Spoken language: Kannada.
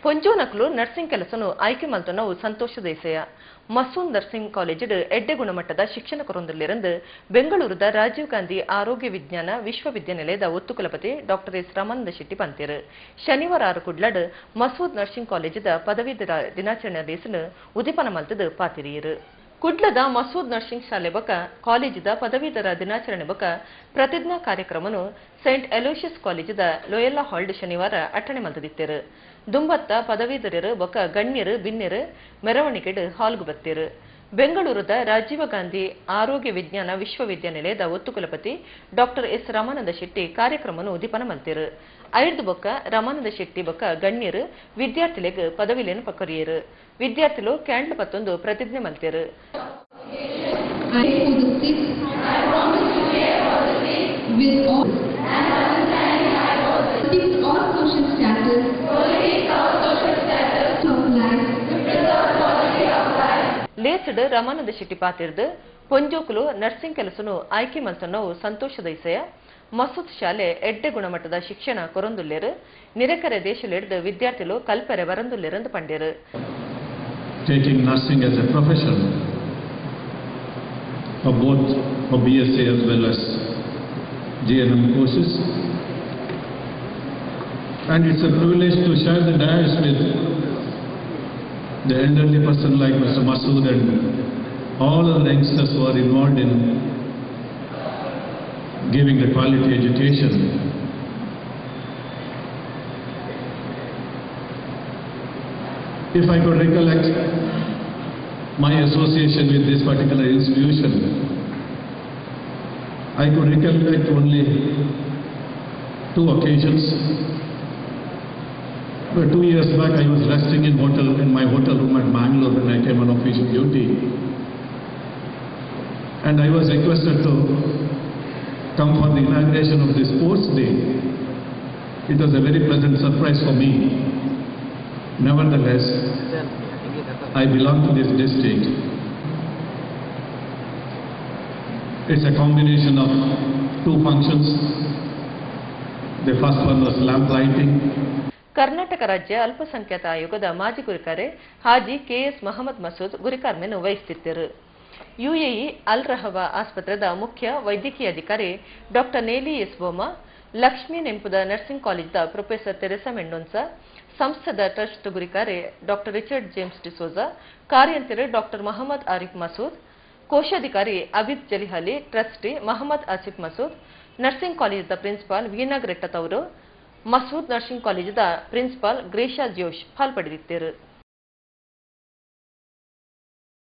ಪೊಂಜೋನಕಲು ನರ್ಸಿಂಗ್ ಕೆಲಸನು ಆಯ್ಕೆ ಮಲ್ತನವು ಸಂತೋಷ ದೇಸೆಯ ಮಸೂದ್ ನರ್ಸಿಂಗ್ ಕಾಲೇಜ್ ಎಡ್ಡೆ ಗುಣಮಟ್ಟದ ಶಿಕ್ಷಣ ಕೊರೊಂದಲ್ಲಿರಂದು ಬೆಂಗಳೂರದ ರಾಜೀವ್ ಗಾಂಧಿ ಆರೋಗ್ಯ ವಿಜ್ಞಾನ ವಿಶ್ವವಿದ್ಯಾನಿಲಯದ ಒತ್ತುಕುಲಪತಿ ಡಾಕ್ಟರ್ ಎಸ್ ರಾಮಾನಂದ ಶೆಟ್ಟಿ ಪಂತಿರು ಶನಿವಾರ ಕುಡ್ಲಡ್ ಮಸೂದ್ ನರ್ಸಿಂಗ್ ಕಾಲೇಜದ ಪದವೀಧರ ದಿನಾಚರಣೆ ದೇಸಲು ಉದಿಪನ ಮಲ್ತದು ಪಾತಿರಿಯರು ಕುಡ್ಲದ ಮಸೂದ್ ನರ್ಸಿಂಗ್ ಶಾಲೆ ಬಕ ಕಾಲೇಜದ ಪದವೀಧರ ದಿನಾಚರಣೆ ಬಕ ಪ್ರತಿಜ್ಞಾ ಕಾರ್ಯಕ್ರಮನು ಸೈಂಟ್ ಅಲೋಷಿಯಸ್ ಕಾಲೇಜದ ಲೋಯೆಲ್ಲಾ ಹಾಲ್ಡ್ ಶನಿವಾರ ಅಟಣೆ ಮಲ್ತದಿತ್ತರು ದುಂಬತ್ತ ಪದವೀಧರರು ಬೊಕ್ಕ ಗಣ್ಯರು ಬಿನ್ಯರು ಮೆರವಣಿಗೆಡು ಹಾಲ್ಗು ಬತ್ತಿರು ಬೆಂಗಳೂರದ ರಾಜೀವ ಗಾಂಧಿ ಆರೋಗ್ಯ ವಿಜ್ಞಾನ ವಿಶ್ವವಿದ್ಯಾನಿಲಯದ ಒತ್ತುಕುಲಪತಿ ಡಾಕ್ಟರ್ ಎಸ್ ರಾಮಾನಂದ ಶೆಟ್ಟಿ ಕಾರ್ಯಕ್ರಮನು ಉದಿಪನ ಮಲ್ತಿರು ಐದು ಬೊಕ್ಕ ರಾಮಾನಂದ ಶೆಟ್ಟಿ ಬೊಕ್ಕ ಗಣ್ಯರು ವಿದ್ಯಾರ್ಥಿಗಳಿಗೆ ಪದವಿಲೇನು ಪಕ್ಕರಿಯರು ವಿದ್ಯಾರ್ಥಿಗಳು ಕ್ಯಾಂಡ್ಲ್ ಪತ್ತೊಂದು ಪ್ರತಿಜ್ಞೆ ಮಲ್ತಿರು ಲೇಸಡ್ ರಾಮಾನಂದ ಶೆಟ್ಟಿ ಪಾತಿರ್ದು ಪೊಂಜೋಕುಲು ನರ್ಸಿಂಗ್ ಕೆಲಸನು ಆಯ್ಕೆ ಮಲ್ತನವು ಸಂತೋಷದ ಇಸೆಯ ಮಸೂದ್ ಶಾಲೆ ಎಡ್ಡೆ ಗುಣಮಟ್ಟದ ಶಿಕ್ಷಣ ಕೊರೊಂದುಲ್ಲೇರು ನಿರಕರೆ ದೇಶಲಿಡ್ದು ವಿದ್ಯಾರ್ಥಿಗಳು ಕಲ್ಪರೆ ಬರಂದುಲ್ಲೇರಂದು ಪಂಡಿರು Taking nursing as a profession for both for BSc as well as GNM courses, and it's a privilege to share the dais with the elderly person like Mr. Masood and all of the youngsters who are involved in giving the quality education. If I could recollect my association with this particular institution, I could recollect only two occasions. 2 years back, I was resting in my hotel room at Bangalore when I came on official duty, and I was requested to come for the inauguration of the sports day. It was a very pleasant surprise for me. Nevertheless, I belong to this district. It's a combination of two functions. The first one was lamp lighting. Karnataka ರಾಜ್ಯ ಅಲ್ಪಸಂಖ್ಯಾತ ಆಯೋಗದ ಮಾಜಿ ಗುರಿಕಾರೆ ಹಾಜಿ ಕೆಎಸ್ ಮೊಹಮ್ಮದ್ ಮಸೂದ್ ಗುರಿಕಾರ್ಮೆನ್ನು ವಹಿಸುತ್ತಿದ್ದರು ಯುಎಇ ಅಲ್ ರಹವಾ ಆಸ್ಪತ್ರೆದ ಮುಖ್ಯ ವೈದ್ಯಕೀಯ ಅಧಿಕಾರಿ ಡಾಕ್ಟರ್ ನೇಲಿ ಎಸ್ ಬೋಮಾ ಲಕ್ಷ್ಮೀ ನೆಂಪುದ ನರ್ಸಿಂಗ್ ಕಾಲೇಜ್ದ ಪ್ರೊಫೆಸರ್ ತೆರೆಸಾ ಮೆಂಡೋನ್ಸ ಸಂಸ್ಥದ ಟ್ರಸ್ಟ್ ಗುರಿಕಾರೆ ಡಾಕ್ಟರ್ ರಿಚರ್ಡ್ ಜೇಮ್ಸ್ ಡಿಸೋಜಾ ಕಾರ್ಯಂತರ ಡಾಕ್ಟರ್ ಮೊಹಮ್ಮದ್ ಆರಿಫ್ ಮಸೂದ್ ಕೋಶಾಧಿಕಾರಿ ಅಬಿದ್ ಜಲಿಹಾಲಿ ಟ್ರಸ್ಟಿ ಮೊಹಮ್ಮದ್ ಆಸಿಫ್ ಮಸೂದ್ ನರ್ಸಿಂಗ್ ಕಾಲೇಜದ ಪ್ರಿನ್ಸಿಪಾಲ್ ವೀನಾ ಗ್ರೆಟ್ಟತವರು ಮಸೂದ್ ನರ್ಸಿಂಗ್ ಕಾಲೇಜದ ಪ್ರಿನ್ಸಿಪಾಲ್ ಗ್ರೇಷಾ ಜೋಶ್ ಪಾಲ್ಪಡೆದಿದ್ದರು